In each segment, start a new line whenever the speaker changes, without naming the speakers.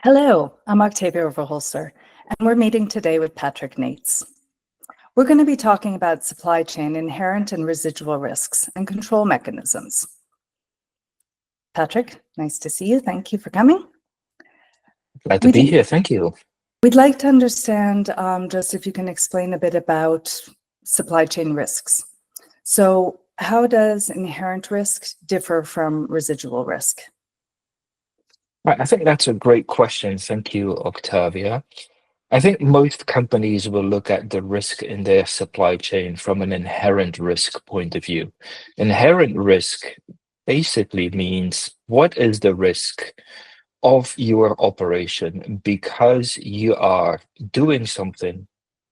Hello, I'm Octavia Overholser, and we're meeting today with Patrick Nates. We're going to be talking about supply chain inherent and residual risks and control mechanisms. Patrick, nice to see you. Thank you for coming.
Glad to be here. Thank you.
We'd like to understand just if you can explain a bit about supply chain risks. So how does inherent risk differ from residual risk?
Right, I think that's a great question. Thank you, Octavia. I think most companies will look at the risk in their supply chain from an inherent risk point of view. Inherent risk basically means what is the risk of your operation because you are doing something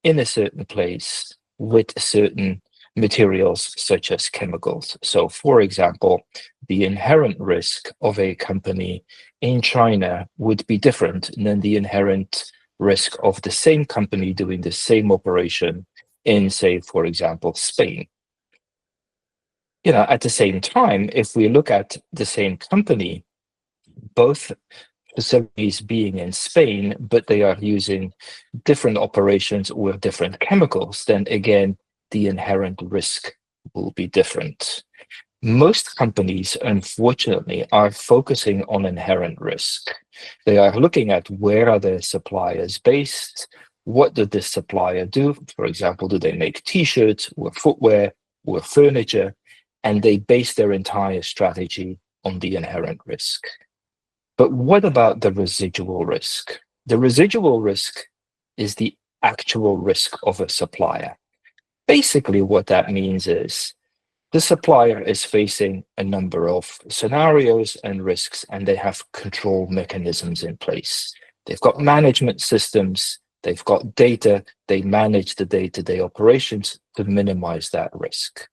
in a certain place with certain materials such as chemicals. So, for example, the inherent risk of a company in China would be different than the inherent risk of the same company doing the same operation in, say, for example, Spain. At the same time, if we look at the same company, both facilities being in Spain, but they are using different operations with different chemicals, then again, the inherent risk will be different. Most companies, unfortunately, are focusing on inherent risk. They are looking at where are their suppliers based, what did this supplier do? For example, do they make t-shirts or footwear or furniture? And they base their entire strategy on the inherent risk. But what about the residual risk? The residual risk is the actual risk of a supplier. Basically, what that means is the supplier is facing a number of scenarios and risks, and they have control mechanisms in place. They've got management systems, they've got data, they manage the day-to-day operations to minimize that risk.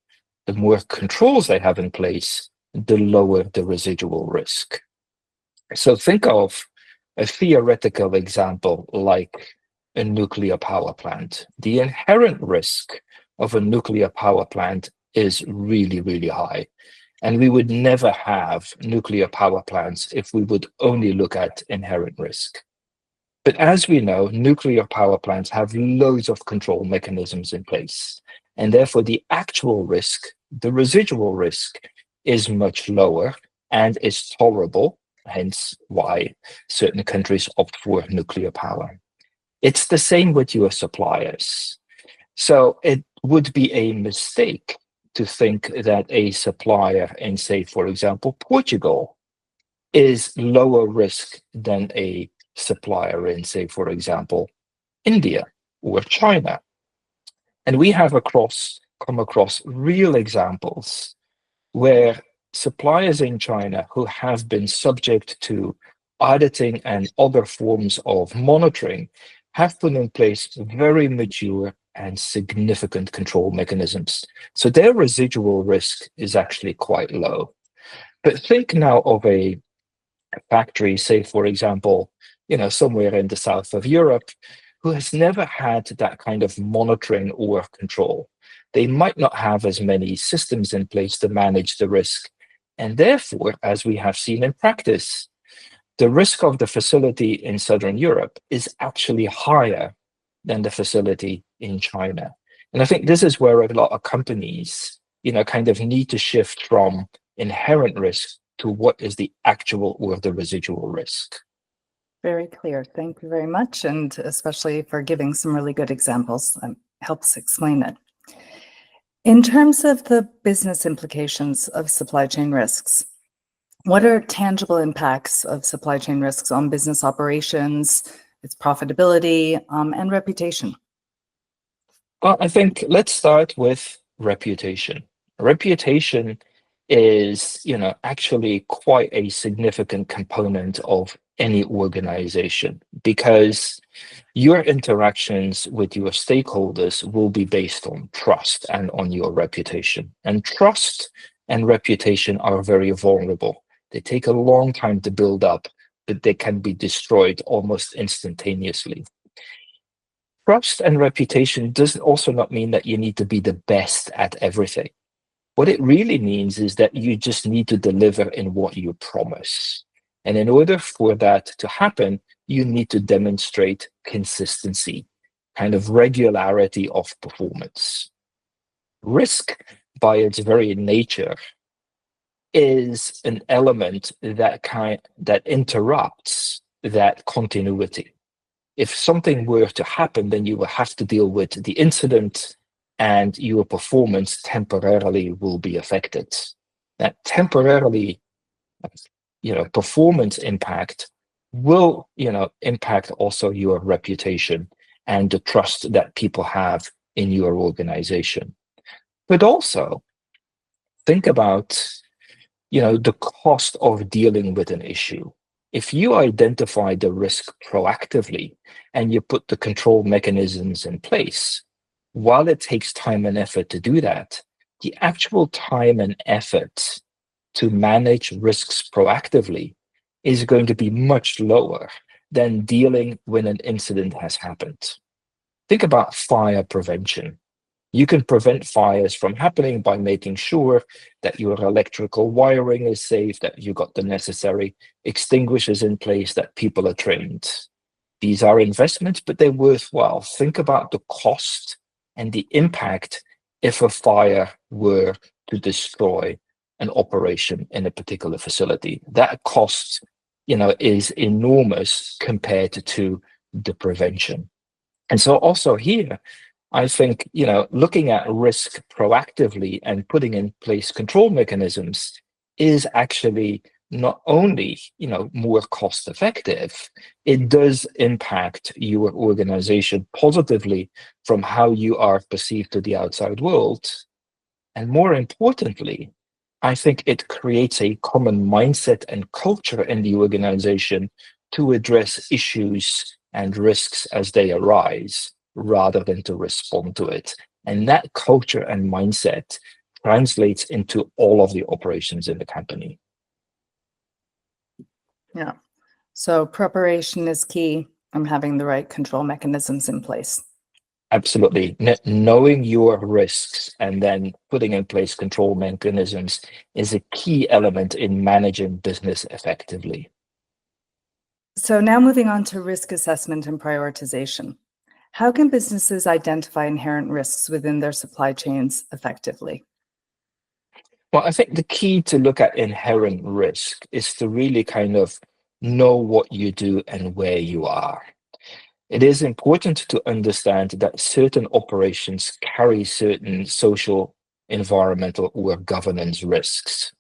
The more controls they have in place, the lower the residual risk. So think of a theoretical example like a nuclear power plant. The inherent risk of a nuclear power plant is really, really high. And we would never have nuclear power plants if we would only look at inherent risk. But as we know, nuclear power plants have loads of control mechanisms in place. And therefore, the actual risk, the residual risk, is much lower and is tolerable, hence why certain countries opt for nuclear power. It's the same with your suppliers. So it would be a mistake to think that a supplier in, say, for example, Portugal is lower risk than a supplier in, say, for example, India or China. And we have come across real examples where suppliers in China who have been subject to auditing and other forms of monitoring have put in place very mature and significant control mechanisms. So their residual risk is actually quite low. But think now of a factory, say, for example, somewhere in the south of Europe, who has never had that kind of monitoring or control. They might not have as many systems in place to manage the risk. And therefore, as we have seen in practice, the risk of the facility in Southern Europe is actually higher than the facility in China. And I think this is where a lot of companies, kind of need to shift from inherent risk to what is the actual or the residual risk.
Very clear. Thank you very much. And especially for giving some really good examples. Helps explain it. In terms of the business implications of supply chain risks, what are tangible impacts of supply chain risks on business operations, its profitability, and reputation?
Well, I think let's start with reputation. Reputation is, actually quite a significant component of any organization because your interactions with your stakeholders will be based on trust and on your reputation. And trust and reputation are very vulnerable. They take a long time to build up, but they can be destroyed almost instantaneously. Trust and reputation does also not mean that you need to be the best at everything. What it really means is that you just need to deliver in what you promise. And in order for that to happen, you need to demonstrate consistency, kind of regularity of performance. Risk, by its very nature, is an element that interrupts that continuity. If something were to happen, then you will have to deal with the incident, and your performance temporarily will be affected. That temporarily, performance impact will, impact also your reputation and the trust that people have in your organization. But also think about, the cost of dealing with an issue. If you identify the risk proactively and you put the control mechanisms in place, while it takes time and effort to do that, the actual time and effort to manage risks proactively is going to be much lower than dealing when an incident has happened. Think about fire prevention. You can prevent fires from happening by making sure that your electrical wiring is safe, that you got the necessary extinguishers in place, that people are trained. These are investments, but they're worthwhile. Think about the cost and the impact if a fire were to destroy an operation in a particular facility. That cost, is enormous compared to the prevention. And so also here, I think, looking at risk proactively and putting in place control mechanisms is actually not only, more cost effective, it does impact your organization positively from how you are perceived to the outside world. And more importantly, I think it creates a common mindset and culture in the organization to address issues and risks as they arise, rather than to respond to it. And that culture and mindset translates into all of the operations in the company.
Yeah. So preparation is key from having the right control mechanisms in place.
Absolutely. Knowing your risks and then putting in place control mechanisms is a key element in managing business effectively.
So now moving on to risk assessment and prioritization. How can businesses identify inherent risks within their supply chains effectively?
Well, I think the key to look at inherent risk is to really kind of know what you do and where you are. It is important to understand that certain operations carry certain social, environmental, or governance risks.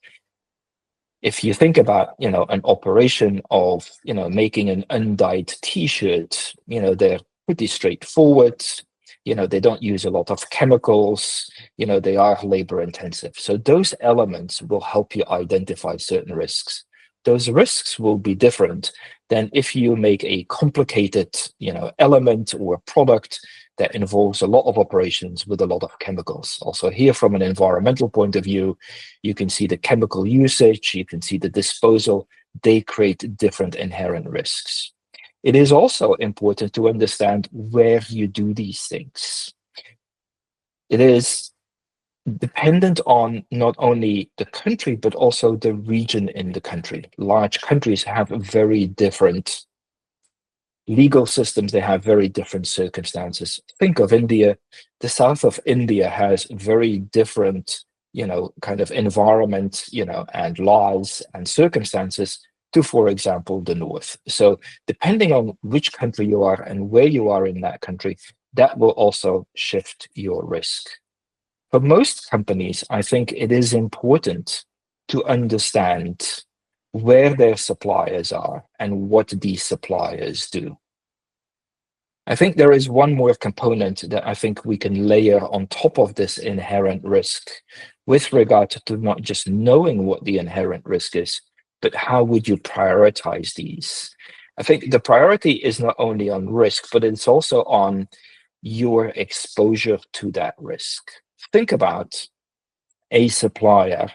If you think about, an operation of, making an undyed T-shirt, they're pretty straightforward. They don't use a lot of chemicals. They are labor intensive. So those elements will help you identify certain risks. Those risks will be different than if you make a complicated, element or product that involves a lot of operations with a lot of chemicals. Also here, from an environmental point of view, you can see the chemical usage, you can see the disposal. They create different inherent risks. It is also important to understand where you do these things. It is dependent on not only the country, but also the region in the country. Large countries have very different legal systems. They have very different circumstances. Think of India. The south of India has very different, kind of environment, and laws and circumstances to, for example, the north. So depending on which country you are and where you are in that country, that will also shift your risk. For most companies, I think it is important to understand where their suppliers are and what these suppliers do. I think there is one more component that I think we can layer on top of this inherent risk with regard to not just knowing what the inherent risk is, but how would you prioritize these? I think the priority is not only on risk, but it's also on your exposure to that risk. Think about a supplier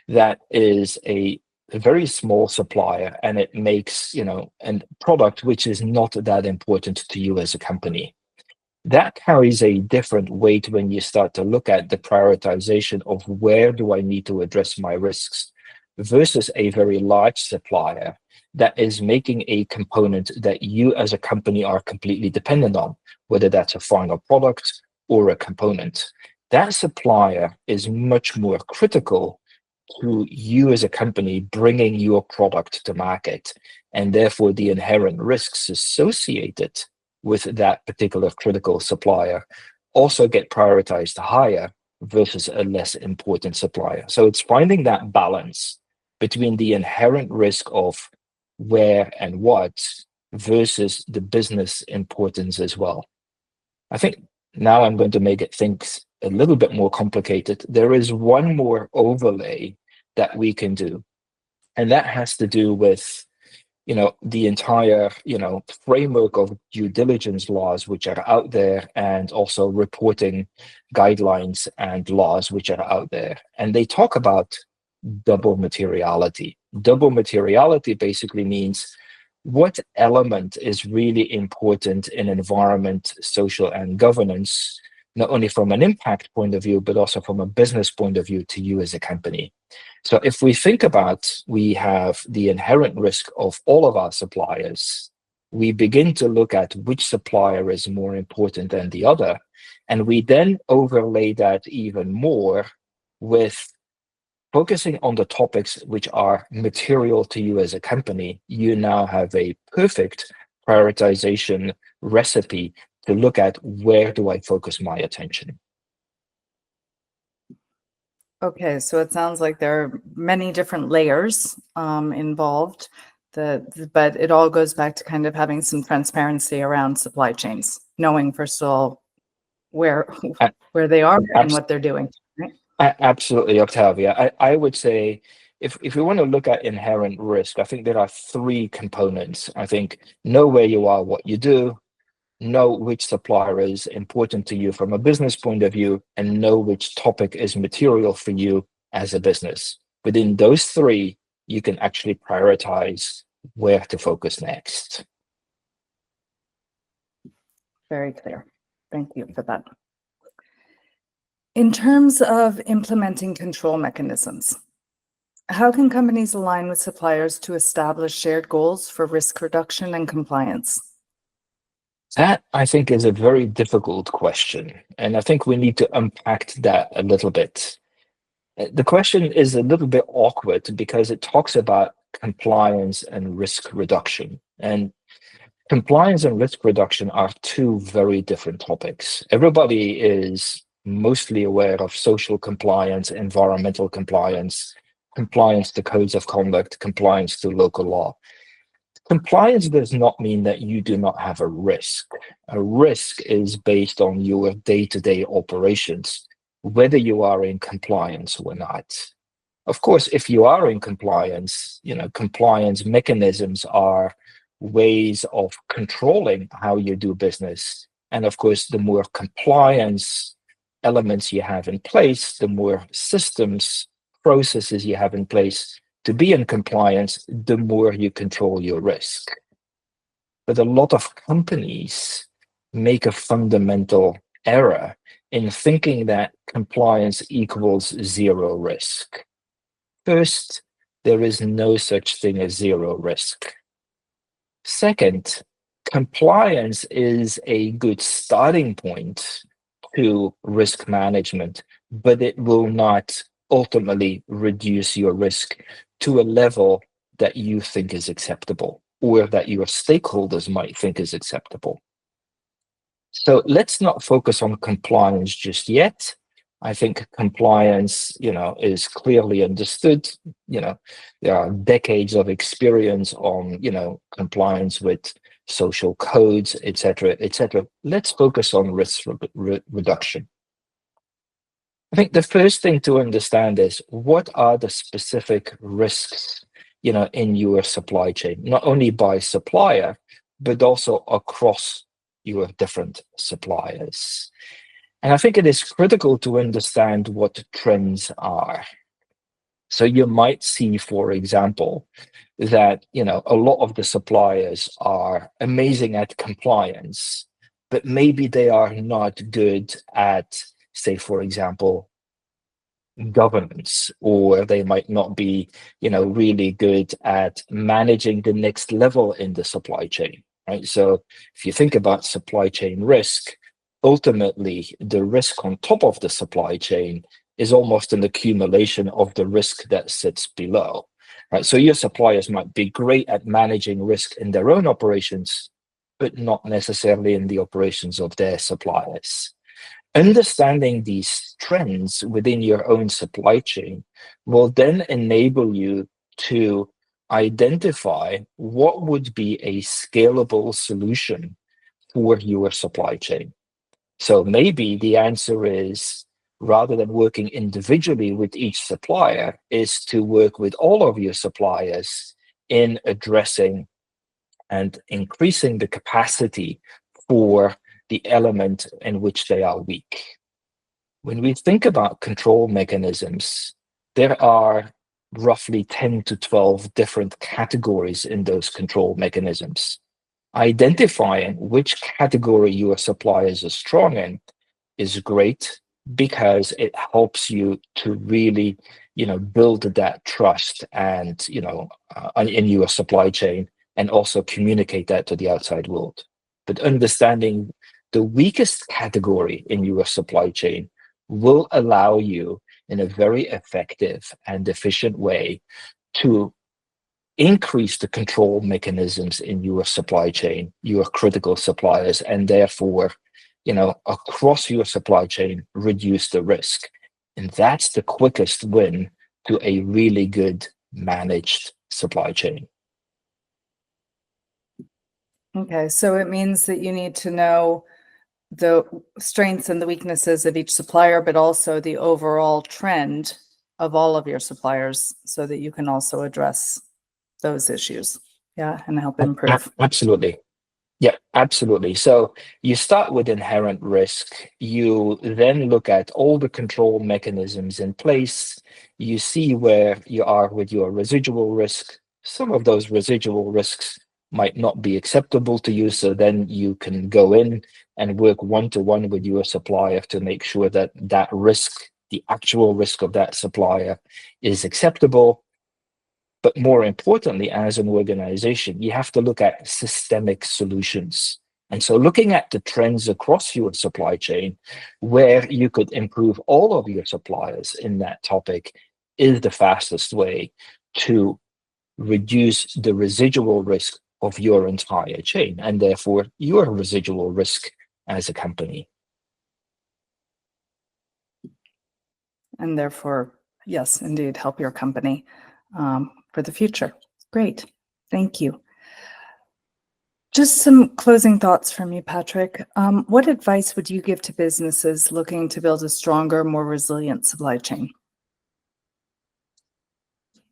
that is a very small supplier and it makes, a product which is not that important to you as a company. That carries a different weight when you start to look at the prioritization of where do I need to address my risks versus a very large supplier that is making a component that you as a company are completely dependent on, whether that's a final product or a component. That supplier is much more critical to you as a company bringing your product to market, and therefore the inherent risks associated with that particular critical supplier also get prioritized higher versus a less important supplier. So it's finding that balance between the inherent risk of where and what versus the business importance as well. I think now I'm going to make it things a little bit more complicated. There is one more overlay that we can do, and that has to do with the entire framework of due diligence laws which are out there, and also reporting guidelines and laws which are out there, and they talk about double materiality. Double materiality basically means what element is really important in environment, social, and governance, not only from an impact point of view, but also from a business point of view to you as a company. So if we think about, we have the inherent risk of all of our suppliers, we begin to look at which supplier is more important than the other, and we then overlay that even more with focusing on the topics which are material to you as a company. You now have a perfect prioritization recipe to look at where do I focus my attention.
Okay, so it sounds like there are many different layers involved, but it all goes back to kind of having some transparency around supply chains, knowing first of all where they are and what they're doing. Right?
Absolutely, Octavia. I would say if we want to look at inherent risk, I think there are three components. I think know where you are, what you do, know which supplier is important to you from a business point of view, and know which topic is material for you as a business. Within those three, you can actually prioritize where to focus next.
Very clear. Thank you for that. In terms of implementing control mechanisms, how can companies align with suppliers to establish shared goals for risk reduction and compliance?
That, I think, is a very difficult question, and I think we need to unpack that a little bit. The question is a little bit awkward because it talks about compliance and risk reduction. And compliance and risk reduction are two very different topics. Everybody is mostly aware of social compliance, environmental compliance, compliance to codes of conduct, compliance to local law. Compliance does not mean that you do not have a risk. A risk is based on your day-to-day operations, whether you are in compliance or not. Of course, if you are in compliance, compliance mechanisms are ways of controlling how you do business. And of course, the more compliance elements you have in place, the more systems, processes you have in place to be in compliance, the more you control your risk. But a lot of companies make a fundamental error in thinking that compliance equals zero risk. First, there is no such thing as zero risk. Second, compliance is a good starting point to risk management, but it will not ultimately reduce your risk to a level that you think is acceptable or that your stakeholders might think is acceptable. So let's not focus on compliance just yet. I think compliance, is clearly understood. There are decades of experience on, compliance with social codes, et cetera, et cetera. Let's focus on risk reduction. I think the first thing to understand is what are the specific risks, in your supply chain, not only by supplier, but also across your different suppliers. And I think it is critical to understand what trends are. So you might see, for example, that, a lot of the suppliers are amazing at compliance, but maybe they are not good at, say, for example, governance, or they might not be, really good at managing the next level in the supply chain, right? So if you think about supply chain risk, ultimately the risk on top of the supply chain is almost an accumulation of the risk that sits below, right? So your suppliers might be great at managing risk in their own operations, but not necessarily in the operations of their suppliers. Understanding these trends within your own supply chain will then enable you to identify what would be a scalable solution for your supply chain. So maybe the answer is, rather than working individually with each supplier, is to work with all of your suppliers in addressing and increasing the capacity for the element in which they are weak. When we think about control mechanisms, there are roughly 10 to 12 different categories in those control mechanisms. Identifying which category your suppliers are strong in is great, because it helps you to really, build that trust and, in your supply chain, and also communicate that to the outside world. But understanding the weakest category in your supply chain will allow you, in a very effective and efficient way, to increase the control mechanisms in your supply chain, your critical suppliers, and therefore, across your supply chain, reduce the risk. And that's the quickest win to a really good managed supply chain.
Okay, so it means that you need to know the strengths and the weaknesses of each supplier, but also the overall trend of all of your suppliers, so that you can also address those issues. Yeah, and help improve.
Absolutely. Yeah, absolutely. So you start with inherent risk. You then look at all the control mechanisms in place. You see where you are with your residual risk. Some of those residual risks might not be acceptable to you. So then you can go in and work one-to-one with your supplier to make sure that that risk, the actual risk of that supplier, is acceptable. But more importantly, as an organization, you have to look at systemic solutions. And so looking at the trends across your supply chain, where you could improve all of your suppliers in that topic, is the fastest way to reduce the residual risk of your entire chain, and therefore your residual risk as a company.
And therefore, yes, indeed, help your company for the future. Great. Thank you. Just some closing thoughts from you, Patrick. What advice would you give to businesses looking to build a stronger, more resilient supply chain?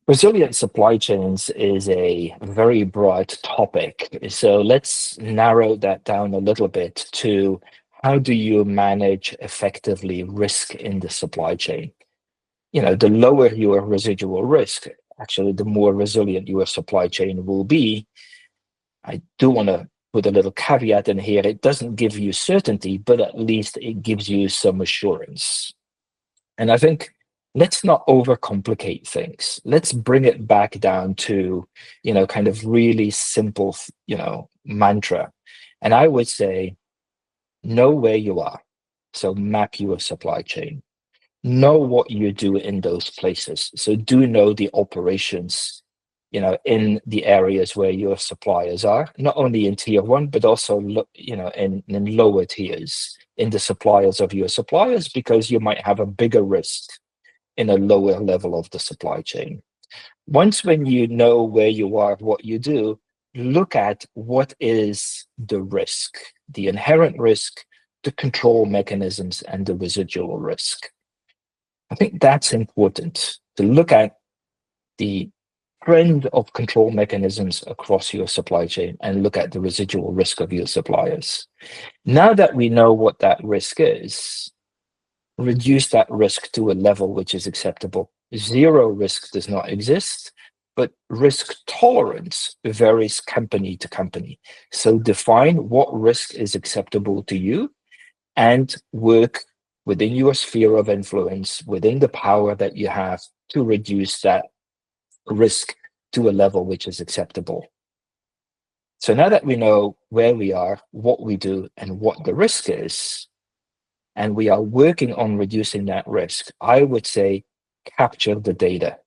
Resilient supply chains is a very broad topic. So let's narrow that down a little bit to, how do you manage effectively risk in the supply chain? The lower your residual risk, actually, the more resilient your supply chain will be. I do want to put a little caveat in here. It doesn't give you certainty, but at least it gives you some assurance. And I think, let's not overcomplicate things. Let's bring it back down to, kind of really simple, mantra. And I would say, know where you are. So map your supply chain. Know what you do in those places. So do know the operations, in the areas where your suppliers are, not only in tier one, but also, in lower tiers, in the suppliers of your suppliers, because you might have a bigger risk in a lower level of the supply chain. Once when you know where you are, what you do, look at what is the risk, the inherent risk, the control mechanisms, and the residual risk. I think that's important, to look at the trend of control mechanisms across your supply chain and look at the residual risk of your suppliers. Now that we know what that risk is, reduce that risk to a level which is acceptable. Zero risk does not exist, but risk tolerance varies company to company. So define what risk is acceptable to you and work within your sphere of influence, within the power that you have to reduce that risk to a level which is acceptable. So now that we know where we are, what we do, and what the risk is, and we are working on reducing that risk, I would say capture the data.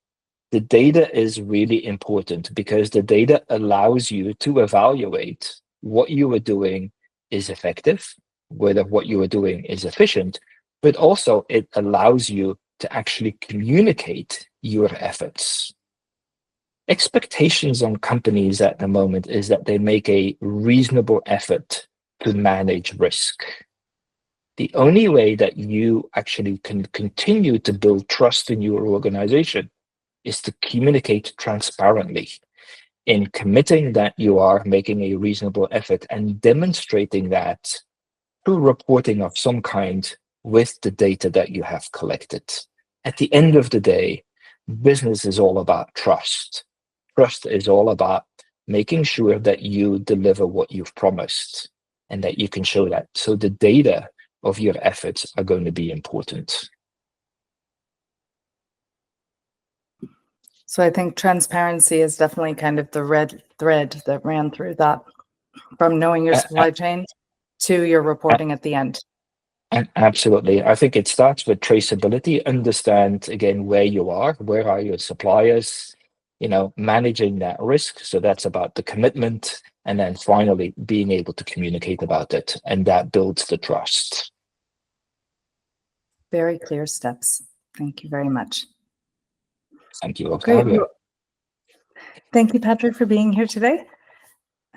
The data is really important because the data allows you to evaluate what you are doing is effective, whether what you are doing is efficient, but also it allows you to actually communicate your efforts. Expectations on companies at the moment is that they make a reasonable effort to manage risk. The only way that you actually can continue to build trust in your organization is to communicate transparently in committing that you are making a reasonable effort and demonstrating that through reporting of some kind with the data that you have collected. At the end of the day, business is all about trust. Trust is all about making sure that you deliver what you've promised and that you can show that. So the data of your efforts are going to be important.
So I think transparency is definitely kind of the red thread that ran through that, from knowing your supply chain to your reporting at the end.
Absolutely. I think it starts with traceability. Understand again where you are, where are your suppliers, managing that risk. So that's about the commitment. And then finally being able to communicate about it. And that builds the trust.
Very clear steps. Thank you very much.
Thank you, Octavia.
Great. Thank you, Patrick, for being here today.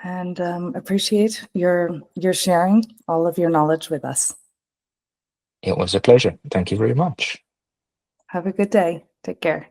And appreciate your sharing all of your knowledge with us.
It was a pleasure. Thank you very much.
Have a good day. Take care.